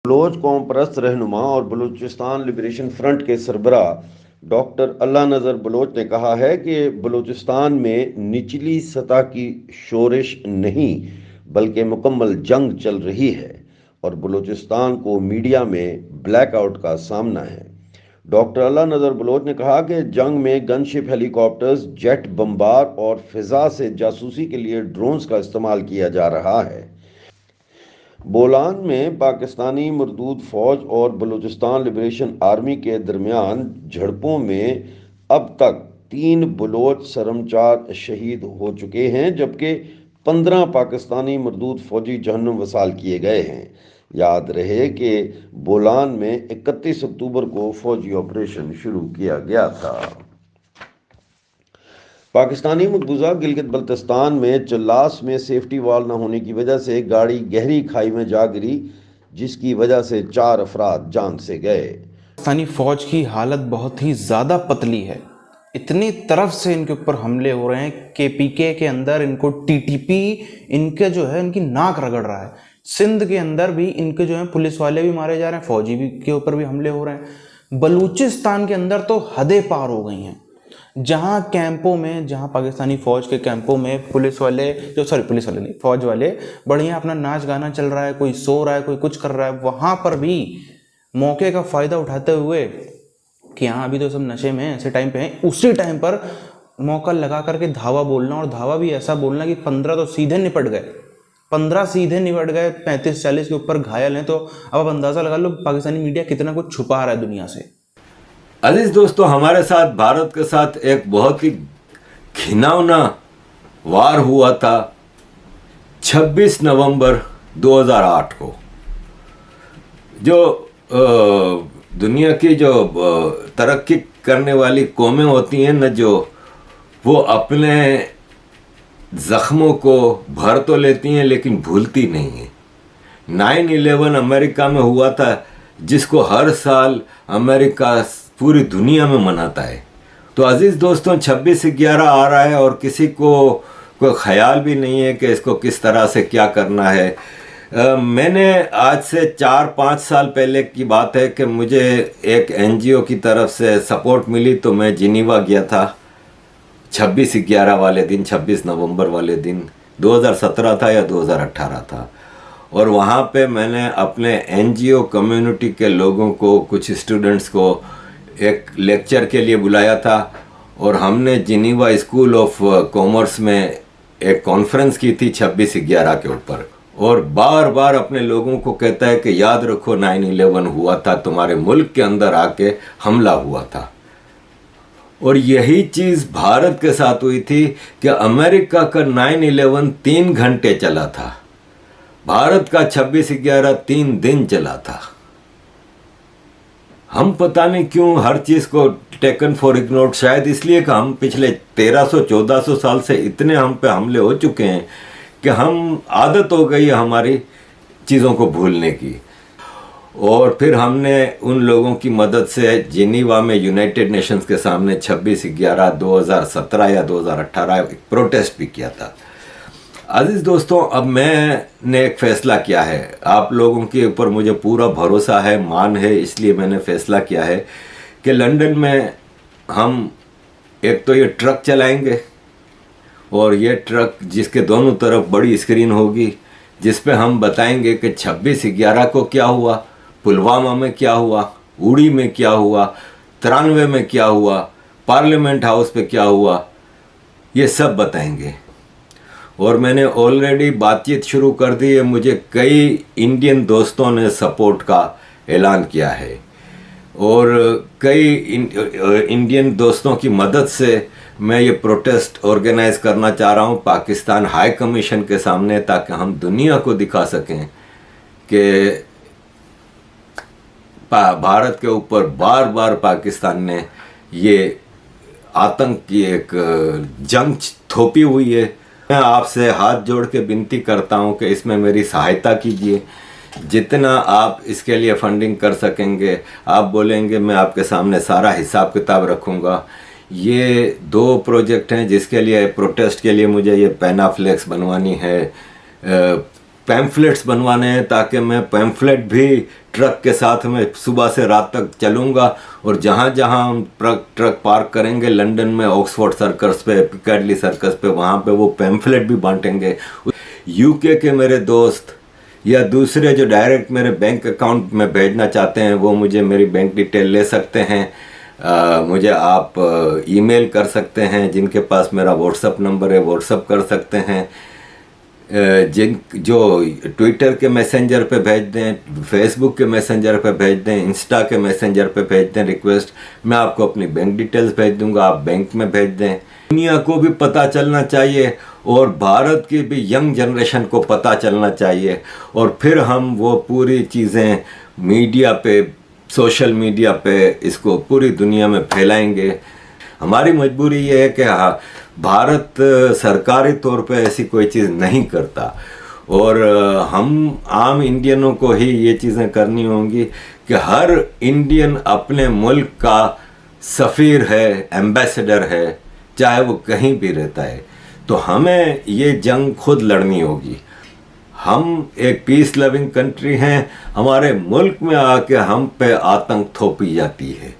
Bloch कौम परस्त रहनुमा और बलूचिस्तान लिबरेशन फ्रंट के सरबराह डॉक्टर अल्लाह नज़र बलोच ने कहा है कि बलूचिस्तान में निचली सतह की शोरिश नहीं बल्कि मुकम्मल जंग चल रही है और बलूचिस्तान को मीडिया में ब्लैकआउट का सामना है। डॉक्टर अल्लाह नज़र बलोच ने कहा कि जंग में गनशिप हेलीकॉप्टर्स, जेट बम्बार और फिजा से जासूसी के लिए ड्रोन्स का इस्तेमाल किया जा रहा है। बोलान में पाकिस्तानी मरदूद फौज और बलूचिस्तान लिबरेशन आर्मी के दरमियान झड़पों में अब तक 3 बलोच सरमचार शहीद हो चुके हैं जबकि 15 पाकिस्तानी मरदूद फौजी जहन्नुम वसाल किए गए हैं। याद रहे कि बोलान में 31 अक्टूबर को फौजी ऑपरेशन शुरू किया गया था। पाकिस्तानी मकबूजा गिलगित बल्तिस्तान में चल्लास में सेफ्टी वाल न होने की वजह से गाड़ी गहरी खाई में जा गिरी, जिसकी वजह से 4 अफराद जान से गए। पाकिस्तानी फ़ौज की हालत बहुत ही ज़्यादा पतली है। इतनी तरफ से इनके ऊपर हमले हो रहे हैं कि पीके के अंदर इनको टीटीपी इनके जो है इनकी नाक रगड़ रहा है। सिंध के अंदर भी इनके जो है पुलिस वाले भी मारे जा रहे हैं, फौजी भी के ऊपर भी हमले हो रहे हैं। बलूचिस्तान के अंदर तो हदें पार हो गई हैं। जहाँ कैंपों में, जहाँ पाकिस्तानी फ़ौज के कैंपों में पुलिस वाले पुलिस वाले नहीं, फ़ौज वाले बढ़िया अपना नाच गाना चल रहा है, कोई सो रहा है, कोई कुछ कर रहा है, वहाँ पर भी मौके का फ़ायदा उठाते हुए कि हाँ अभी तो सब नशे में ऐसे टाइम पे हैं, उसी टाइम पर मौका लगा करके धावा बोलना, और धावा भी ऐसा बोलना कि 15 तो सीधे निपट गए, 15 सीधे निपट गए, 35-40 के ऊपर घायल हैं। तो अब आप अंदाज़ा लगा लो पाकिस्तानी मीडिया कितना कुछ छुपा रहा है दुनिया से। अजीज दोस्तों, हमारे साथ भारत के साथ एक बहुत ही घिनौना वार हुआ था 26 नवंबर 2008 को। जो दुनिया की जो तरक्की करने वाली कौमें होती हैं न, जो वो अपने ज़ख्मों को भर तो लेती हैं लेकिन भूलती नहीं हैं। 9/11 अमेरिका में हुआ था, जिसको हर साल अमेरिका पूरी दुनिया में मनाता है। तो अजीज़ दोस्तों, 26/11 आ रहा है और किसी को कोई ख्याल भी नहीं है कि इसको किस तरह से क्या करना है। मैंने आज से 4-5 साल पहले की बात है कि मुझे एक NGO की तरफ से सपोर्ट मिली, तो मैं जिनीवा गया था 26/11 वाले दिन, 26 नवंबर वाले दिन 2017 था या 2018 था। और वहाँ पे मैंने अपने NGO कम्युनिटी के लोगों को, कुछ स्टूडेंट्स को एक लेक्चर के लिए बुलाया था और हमने जिनीवा स्कूल ऑफ कॉमर्स में एक कॉन्फ्रेंस की थी 26/11 के ऊपर। और बार बार अपने लोगों को कहता है कि याद रखो 9/11 हुआ था, तुम्हारे मुल्क के अंदर आके हमला हुआ था। और यही चीज़ भारत के साथ हुई थी कि अमेरिका का 9/11 3 घंटे चला था, भारत का 26/11 3 दिन चला था। हम पता नहीं क्यों हर चीज़ को टेकन फॉर इग्नोर्ड, शायद इसलिए कि हम पिछले 1300-1400 साल से इतने हम पे हमले हो चुके हैं कि हम आदत हो गई है हमारी चीज़ों को भूलने की। और फिर हमने उन लोगों की मदद से जिनीवा में यूनाइटेड नेशंस के सामने 26/11 2017 या 2018 एक प्रोटेस्ट भी किया था। अजीज़ दोस्तों, अब मैंने एक फ़ैसला किया है, आप लोगों के ऊपर मुझे पूरा भरोसा है, मान है, इसलिए मैंने फ़ैसला किया है कि लंदन में हम एक तो ये ट्रक चलाएंगे, और ये ट्रक जिसके दोनों तरफ बड़ी स्क्रीन होगी, जिस पे हम बताएंगे कि 26/11 को क्या हुआ, पुलवामा में क्या हुआ, उड़ी में क्या हुआ, 93 में क्या हुआ, पार्लियामेंट हाउस पे क्या हुआ, ये सब बताएंगे। और मैंने ऑलरेडी बातचीत शुरू कर दी है, मुझे कई इंडियन दोस्तों ने सपोर्ट का ऐलान किया है और कई इंडियन दोस्तों की मदद से मैं ये प्रोटेस्ट ऑर्गेनाइज करना चाह रहा हूँ पाकिस्तान हाई कमीशन के सामने, ताकि हम दुनिया को दिखा सकें कि भारत के ऊपर बार बार पाकिस्तान ने ये आतंक की एक जंग थोपी हुई है। मैं आपसे हाथ जोड़ के विनती करता हूँ कि इसमें मेरी सहायता कीजिए। जितना आप इसके लिए फंडिंग कर सकेंगे, आप बोलेंगे, मैं आपके सामने सारा हिसाब किताब रखूँगा। ये 2 प्रोजेक्ट हैं जिसके लिए, प्रोटेस्ट के लिए मुझे ये पैनाफ्लेक्स बनवानी है, पैम्फलेट्स बनवाने हैं, ताकि मैं पैम्फलेट भी ट्रक के साथ में सुबह से रात तक चलूँगा, और जहाँ जहाँ हम ट्रक पार्क करेंगे लंदन में, ऑक्सफोर्ड सर्कस पे, पिकाडिली सर्कस पे, वहाँ पे वो पैम्फलेट भी बांटेंगे। यूके के मेरे दोस्त या दूसरे जो डायरेक्ट मेरे बैंक अकाउंट में भेजना चाहते हैं, वो मुझे मेरी बैंक डिटेल ले सकते हैं। मुझे आप ईमेल कर सकते हैं, जिनके पास मेरा व्हाट्सअप नंबर है व्हाट्सअप कर सकते हैं, जो ट्विटर के मैसेंजर पे भेज दें, फेसबुक के मैसेंजर पे भेज दें, इंस्टा के मैसेंजर पे भेज दें रिक्वेस्ट, मैं आपको अपनी बैंक डिटेल्स भेज दूंगा, आप बैंक में भेज दें। दुनिया को भी पता चलना चाहिए और भारत की भी यंग जनरेशन को पता चलना चाहिए, और फिर हम वो पूरी चीज़ें मीडिया पे, सोशल मीडिया पे इसको पूरी दुनिया में फैलाएंगे। हमारी मजबूरी ये है कि हाँ, भारत सरकारी तौर पे ऐसी कोई चीज़ नहीं करता, और हम आम इंडियनों को ही ये चीज़ें करनी होंगी कि हर इंडियन अपने मुल्क का सफ़ीर है, एम्बेसडर है, चाहे वो कहीं भी रहता है। तो हमें ये जंग खुद लड़नी होगी। हम एक पीस लविंग कंट्री हैं, हमारे मुल्क में आके हम पे आतंक थोपी जाती है,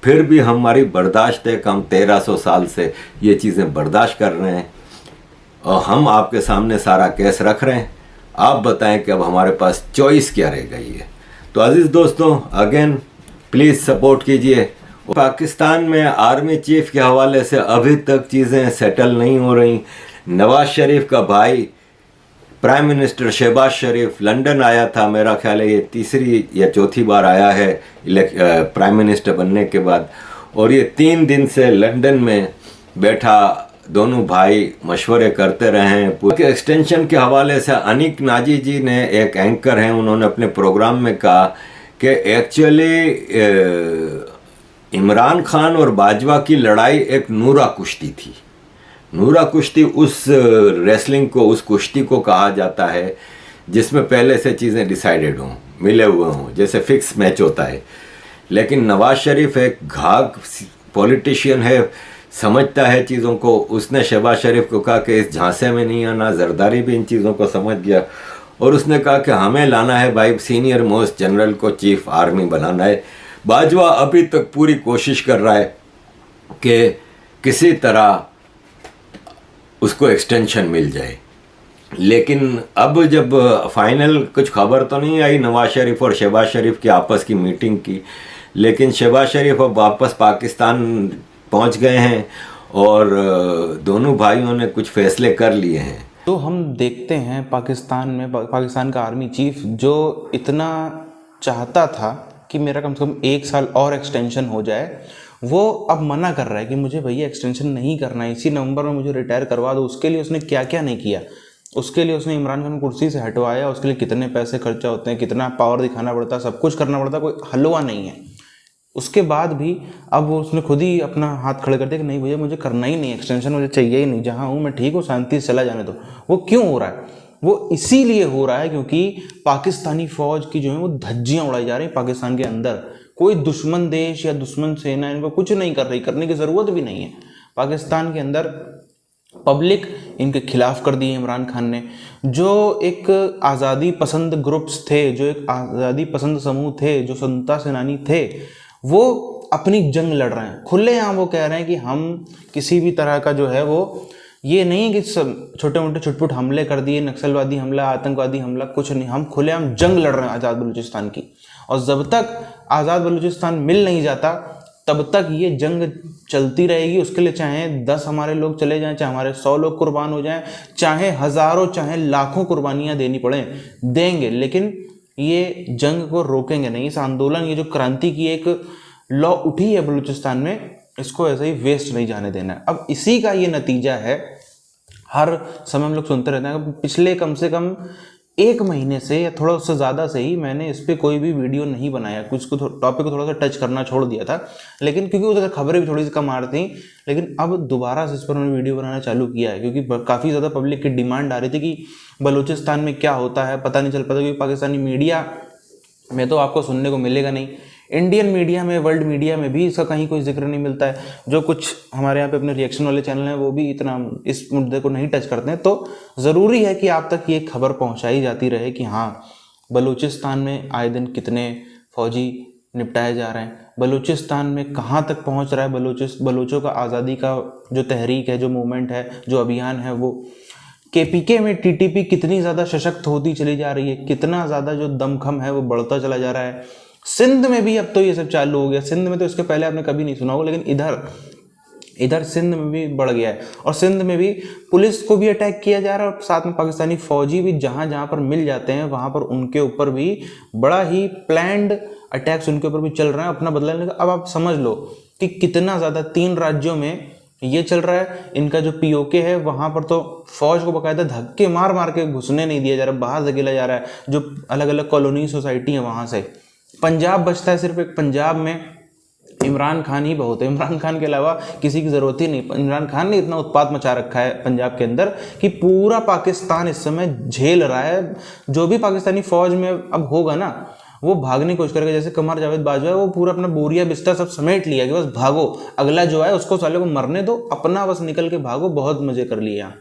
फिर भी हमारी बर्दाश्त है कि हम 1300 साल से ये चीज़ें बर्दाश्त कर रहे हैं, और हम आपके सामने सारा केस रख रहे हैं। आप बताएं कि अब हमारे पास चॉइस क्या रह गई है। तो अजीज़ दोस्तों, अगेन प्लीज़ सपोर्ट कीजिए। पाकिस्तान में आर्मी चीफ के हवाले से अभी तक चीज़ें सेटल नहीं हो रही। नवाज शरीफ का भाई प्राइम मिनिस्टर शहबाज शरीफ लंदन आया था, मेरा ख्याल है ये तीसरी या चौथी बार आया है प्राइम मिनिस्टर बनने के बाद, और ये 3 दिन से लंदन में बैठा दोनों भाई मशवरे करते रहे हैं। एक्सटेंशन के हवाले से अनिक नाजी जी ने, एक एंकर हैं, उन्होंने अपने प्रोग्राम में कहा कि एक्चुअली इमरान खान और बाजवा की लड़ाई एक नूरा कुश्ती थी। नूरा कुश्ती उस रेसलिंग को, उस कुश्ती को कहा जाता है जिसमें पहले से चीज़ें डिसाइडेड हों, मिले हुए हों, जैसे फिक्स मैच होता है। लेकिन नवाज शरीफ एक घाघ पॉलिटिशियन है, समझता है चीज़ों को। उसने शहबाज शरीफ को कहा कि इस झांसे में नहीं आना। जरदारी भी इन चीज़ों को समझ गया और उसने कहा कि हमें लाना है भाई, सीनियर मोस्ट जनरल को चीफ आर्मी बनाना है। बाजवा अभी तक पूरी कोशिश कर रहा है कि किसी तरह उसको एक्सटेंशन मिल जाए, लेकिन अब जब फाइनल कुछ खबर तो नहीं आई नवाज शरीफ और शहबाज शरीफ की आपस की मीटिंग की, लेकिन शहबाज शरीफ अब वापस पाकिस्तान पहुंच गए हैं और दोनों भाइयों ने कुछ फैसले कर लिए हैं। तो हम देखते हैं पाकिस्तान का आर्मी चीफ जो इतना चाहता था कि मेरा कम से कम 1 साल और एक्सटेंशन हो जाए, वो अब मना कर रहा है कि मुझे भैया एक्सटेंशन नहीं करना है, इसी नवंबर में मुझे रिटायर करवा दो। उसके लिए उसने क्या क्या नहीं किया। उसके लिए उसने इमरान खान कुर्सी से हटवाया, उसके लिए कितने पैसे खर्चा होते हैं, कितना पावर दिखाना पड़ता है, सब कुछ करना पड़ता है, कोई हलवा नहीं है। उसके बाद भी अब उसने खुद ही अपना हाथ खड़े कर दिया कि नहीं भैया मुझे करना ही नहीं, एक्सटेंशन मुझे चाहिए ही नहीं, जहाँ हूँ मैं ठीक हूँ, शांति से चला जाने दो। वो क्यों हो रहा है? वो इसीलिए हो रहा है क्योंकि पाकिस्तानी फौज की जो है वो धज्जियाँ उड़ाई जा रही हैं पाकिस्तान के अंदर। कोई दुश्मन देश या दुश्मन सेना इनको कुछ नहीं कर रही, करने की ज़रूरत भी नहीं है। पाकिस्तान के अंदर पब्लिक इनके खिलाफ कर दी है इमरान खान ने। जो एक आज़ादी पसंद ग्रुप्स थे, जो एक आज़ादी पसंद समूह थे, जो स्वतंत्रता सेनानी थे, वो अपनी जंग लड़ रहे हैं। खुलेआम वो कह रहे हैं कि हम किसी भी तरह का जो है वो ये नहीं कि सब छोटे मोटे छुटपुट हमले कर दिए, नक्सलवादी हमला, आतंकवादी हमला, कुछ नहीं। हम खुलेआम जंग लड़ रहे हैं आज़ाद बलूचिस्तान की। और जब तक आज़ाद बलूचिस्तान मिल नहीं जाता तब तक ये जंग चलती रहेगी। उसके लिए चाहे 10 हमारे लोग चले जाएं, चाहे हमारे 100 लोग कुर्बान हो जाएं, चाहे हज़ारों चाहे लाखों कुर्बानियाँ देनी पड़े, देंगे, लेकिन ये जंग को रोकेंगे नहीं। इस आंदोलन, ये जो क्रांति की एक लौ उठी है बलूचिस्तान में, इसको ऐसे ही वेस्ट नहीं जाने देना है। अब इसी का ये नतीजा है, हर समय हम लोग सुनते रहते हैं। पिछले कम से कम 1 महीने से या थोड़ा उससे ज़्यादा से ही मैंने इस पर कोई भी वीडियो नहीं बनाया, कुछ को टॉपिक को थोड़ा सा टच करना छोड़ दिया था, लेकिन क्योंकि उधर खबरें भी थोड़ी सी कम आ रही थी। लेकिन अब दोबारा से इस पर मैंने वीडियो बनाना चालू किया है क्योंकि काफ़ी ज़्यादा पब्लिक की डिमांड आ रही थी कि बलूचिस्तान में क्या होता है पता नहीं चल पाता, क्योंकि पाकिस्तानी मीडिया में तो आपको सुनने को मिलेगा नहीं। इंडियन मीडिया में, वर्ल्ड मीडिया में भी इसका कहीं कोई जिक्र नहीं मिलता है। जो कुछ हमारे यहाँ पे अपने रिएक्शन वाले चैनल हैं वो भी इतना इस मुद्दे को नहीं टच करते हैं। तो ज़रूरी है कि आप तक ये खबर पहुँचाई जाती रहे कि हाँ, बलूचिस्तान में आए दिन कितने फौजी निपटाए जा रहे हैं, बलूचिस्तान में कहाँ तक पहुँच रहा है बलूचों का आज़ादी का जो तहरीक है, जो मूवमेंट है, जो अभियान है, वो केपीके में टीटीपी कितनी ज़्यादा सशक्त होती चली जा रही है, कितना ज़्यादा जो दमखम है वो बढ़ता चला जा रहा है। सिंध में भी अब तो ये सब चालू हो गया। सिंध में तो इसके पहले आपने कभी नहीं सुना होगा, लेकिन इधर सिंध में भी बढ़ गया है। और सिंध में भी पुलिस को भी अटैक किया जा रहा है और साथ में पाकिस्तानी फौजी भी जहाँ जहाँ पर मिल जाते हैं वहाँ पर उनके ऊपर भी बड़ा ही प्लान्ड अटैक्स उनके ऊपर भी चल रहे हैं अपना बदला लेने का। अब आप समझ लो कि कितना ज़्यादा 3 राज्यों में ये चल रहा है। इनका जो पीओके है वहाँ पर तो फौज को बाकायदा धक्के मार मार के घुसने नहीं दिया जा रहा, बाहर धकेला जा रहा है। जो अलग अलग कॉलोनी सोसाइटी है वहाँ से पंजाब बचता है, सिर्फ एक पंजाब में इमरान खान ही बहुत है। इमरान खान के अलावा किसी की ज़रूरत ही नहीं। इमरान खान ने इतना उत्पात मचा रखा है पंजाब के अंदर कि पूरा पाकिस्तान इस समय झेल रहा है। जो भी पाकिस्तानी फ़ौज में अब होगा ना, वो भागने की कोशिश करेगा। जैसे कमर जावेद बाजवा है, वो पूरा अपना बोरिया बिस्तर सब समेट लिया कि बस भागो, अगला जो है उसको साले को मरने दो, अपना बस निकल के भागो, बहुत मज़े कर लिए यहाँ।